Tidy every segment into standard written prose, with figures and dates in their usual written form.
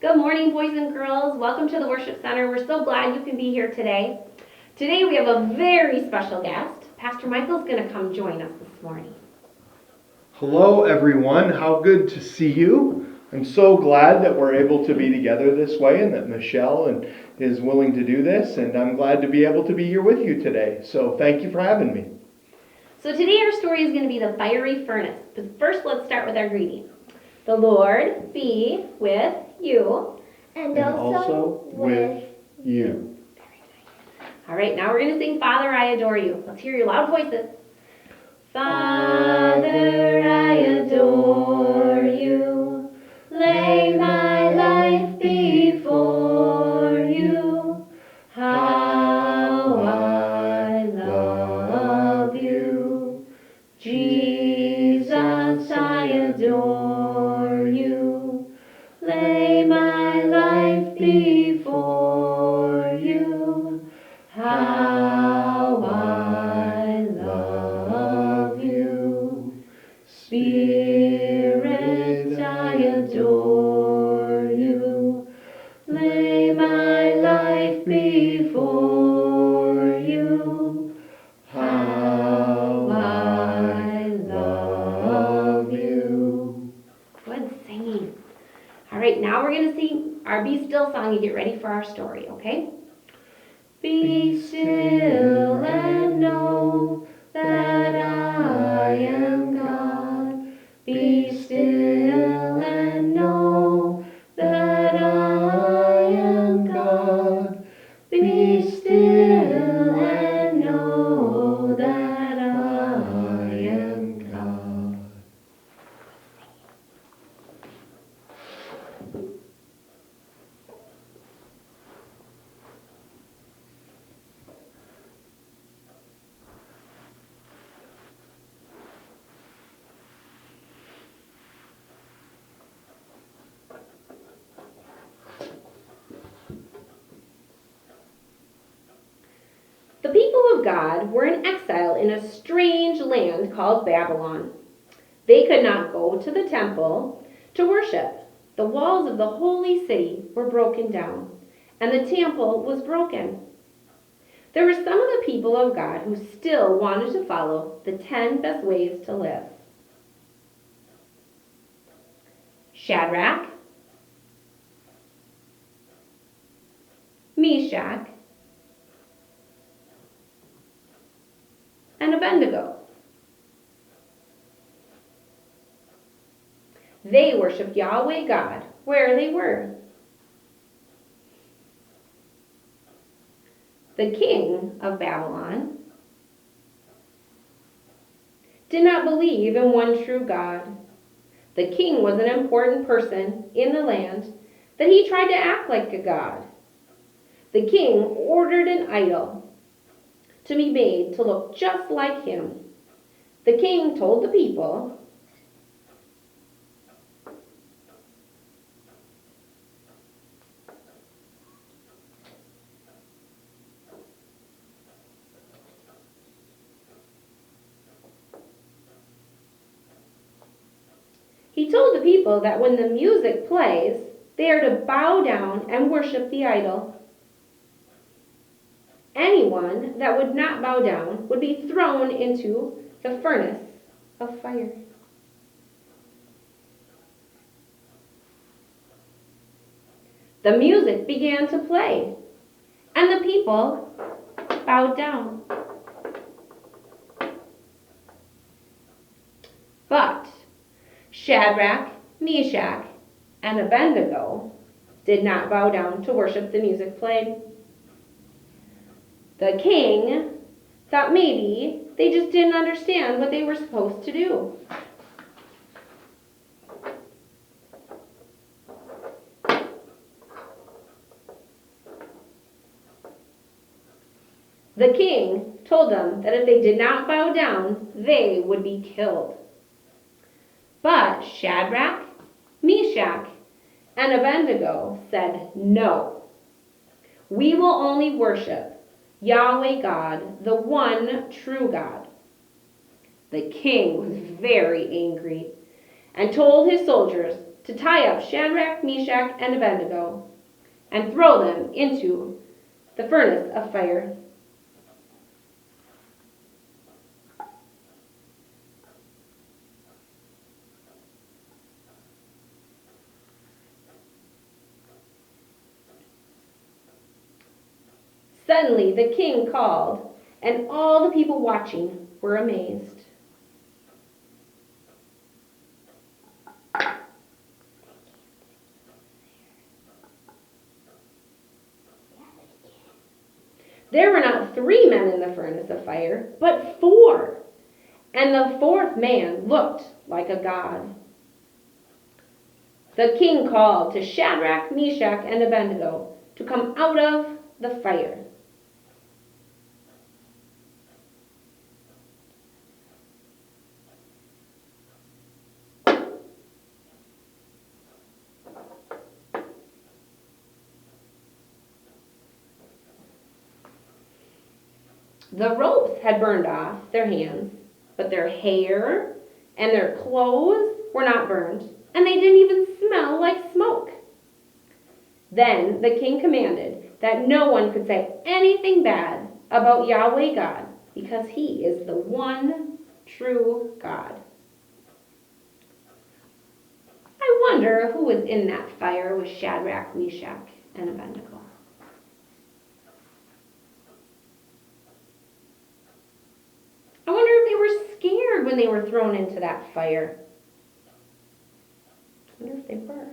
Good morning, boys and girls. Welcome to the Worship Center. We're so glad you can be here today. Today we have a very special guest. Pastor Michael's going to come join us this morning. Hello, everyone. How good to see you. I'm so glad that we're able to be together this way and that Michelle is willing to do this. And I'm glad to be able to be here with you today. So thank you for having me. So today our story is going to be the fiery furnace. But first, let's start with our greeting. The Lord be with you. And also with you. All right, now we're going to sing Father, I Adore You. Let's hear your loud voices. Father, I adore you. Lay my life before you. How I love you. Jesus, I adore you. Lay my life before you. How I love you. Spirit, I adore you. Lay my life before you. How I love you. Good singing. All right, now we're going to sing our Be Still song and get ready for our story, okay? Be still and know that I am God. Be still and know that I am God. Be still and know that I am God. The people of God were in exile in a strange land called Babylon. They could not go to the temple to worship. The walls of the holy city were broken down, and the temple was broken. There were some of the people of God who still wanted to follow the 10 best ways to live. Shadrach, Meshach, and Abednego. They worshiped Yahweh God where they were. The king of Babylon did not believe in one true God. The king was an important person in the land that he tried to act like a god. The king ordered an idol to be made to look just like him. The king told the people, that when the music plays, they are to bow down and worship the idol. Anyone that would not bow down would be thrown into the furnace of fire. The music began to play, and the people bowed down. But Shadrach, Meshach, and Abednego did not bow down to worship the music played. The king thought maybe they just didn't understand what they were supposed to do. The king told them that if they did not bow down, they would be killed. But Shadrach, Meshach, and Abednego said, "No, we will only worship Yahweh God, the one true God." The king was very angry and told his soldiers to tie up Shadrach, Meshach, and Abednego and throw them into the furnace of fire. Suddenly the king called, and all the people watching were amazed. There were not 3 men in the furnace of fire, but 4. And the 4th man looked like a god. The king called to Shadrach, Meshach, and Abednego to come out of the fire. The ropes had burned off their hands, but their hair and their clothes were not burned, and they didn't even smell like smoke. Then the king commanded that no one could say anything bad about Yahweh God, because he is the one true God. I wonder who was in that fire with Shadrach, Meshach, and Abednego. I wonder if they were scared when they were thrown into that fire. I wonder if they were.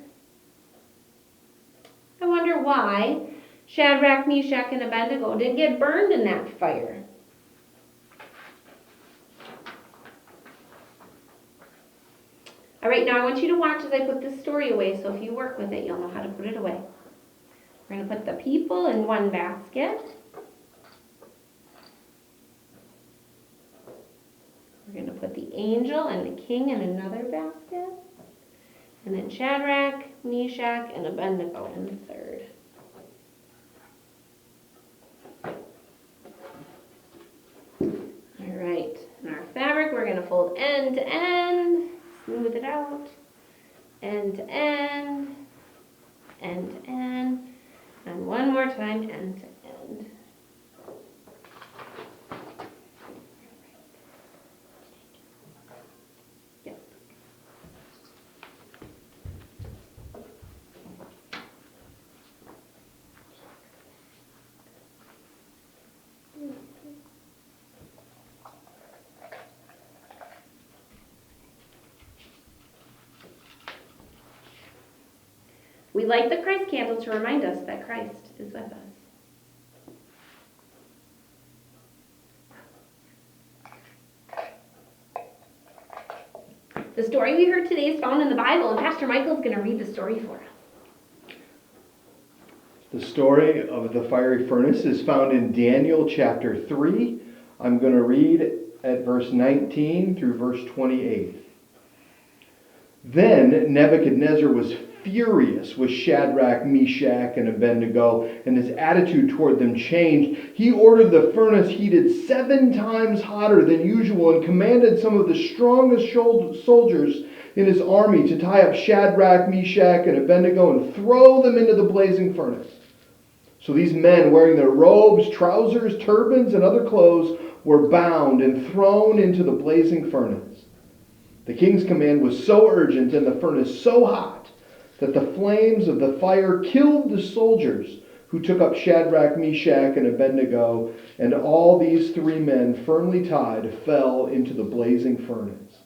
I wonder why Shadrach, Meshach, and Abednego didn't get burned in that fire. All right, now I want you to watch as I put this story away, so if you work with it, you'll know how to put it away. We're going to put the people in one basket. We're going to put the angel and the king in another basket. And then Shadrach, Meshach, and Abednego in the third. All right, and our fabric, we're going to fold end to end, smooth it out, end to end, end to end, and one more time, end to end. We light the Christ candle to remind us that Christ is with us. The story we heard today is found in the Bible, and Pastor Michael's going to read the story for us. The story of the fiery furnace is found in Daniel chapter 3. I'm going to read at verse 19 through verse 28. Then Nebuchadnezzar was furious with Shadrach, Meshach, and Abednego, and his attitude toward them changed. He ordered the furnace heated 7 times hotter than usual and commanded some of the strongest soldiers in his army to tie up Shadrach, Meshach, and Abednego and throw them into the blazing furnace. So these men, wearing their robes, trousers, turbans, and other clothes, were bound and thrown into the blazing furnace. The king's command was so urgent and the furnace so hot that the flames of the fire killed the soldiers who took up Shadrach, Meshach, and Abednego, and all these 3 men, firmly tied, fell into the blazing furnace.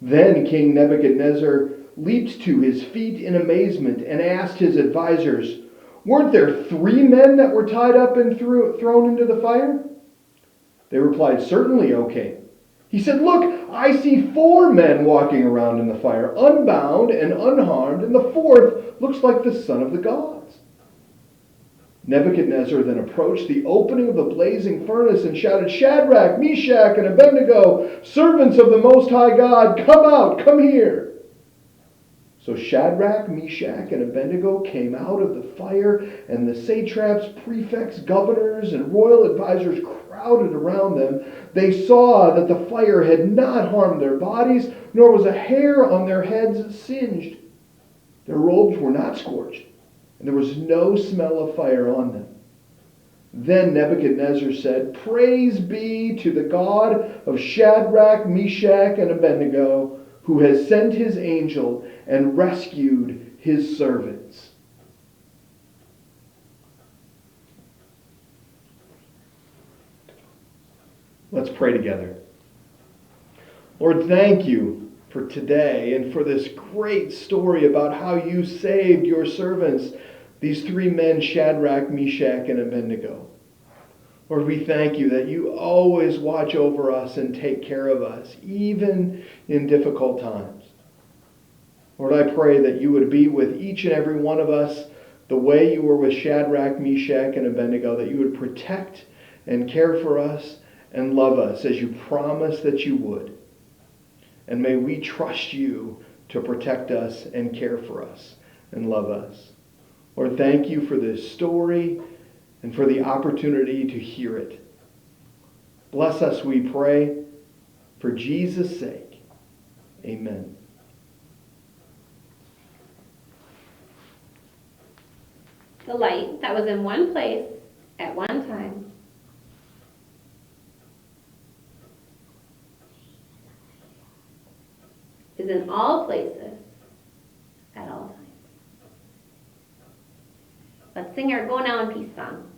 Then King Nebuchadnezzar leaped to his feet in amazement and asked his advisors, "Weren't there 3 men that were tied up and thrown into the fire?" They replied, "Certainly, O king." He said, "Look, I see 4 men walking around in the fire, unbound and unharmed, and the 4th looks like the son of the gods." Nebuchadnezzar then approached the opening of the blazing furnace and shouted, "Shadrach, Meshach, and Abednego, servants of the Most High God, come out, come here." So Shadrach, Meshach, and Abednego came out of the fire, and the satraps, prefects, governors, and royal advisors crowded around them. They saw that the fire had not harmed their bodies, nor was a hair on their heads singed. Their robes were not scorched, and there was no smell of fire on them. Then Nebuchadnezzar said, "Praise be to the God of Shadrach, Meshach, and Abednego, who has sent his angel and rescued his servants." Let's pray together. Lord, thank you for today and for this great story about how you saved your servants, these three men, Shadrach, Meshach, and Abednego. Lord, we thank you that you always watch over us and take care of us, even in difficult times. Lord, I pray that you would be with each and every one of us the way you were with Shadrach, Meshach, and Abednego, that you would protect and care for us and love us as you promised that you would. And may we trust you to protect us and care for us and love us. Lord, thank you for this story and for the opportunity to hear it. Bless us, we pray, for Jesus' sake. Amen. The light that was in one place at one time is in all places at all times. Let's sing our Go Now in Peace song.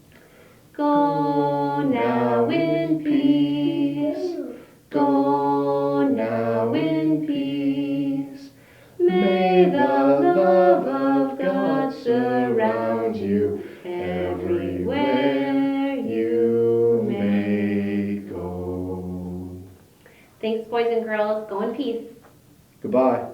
Go now in peace. Go now in peace. May the love of God surround you everywhere you may go. Thanks, boys and girls. Go in peace. Goodbye.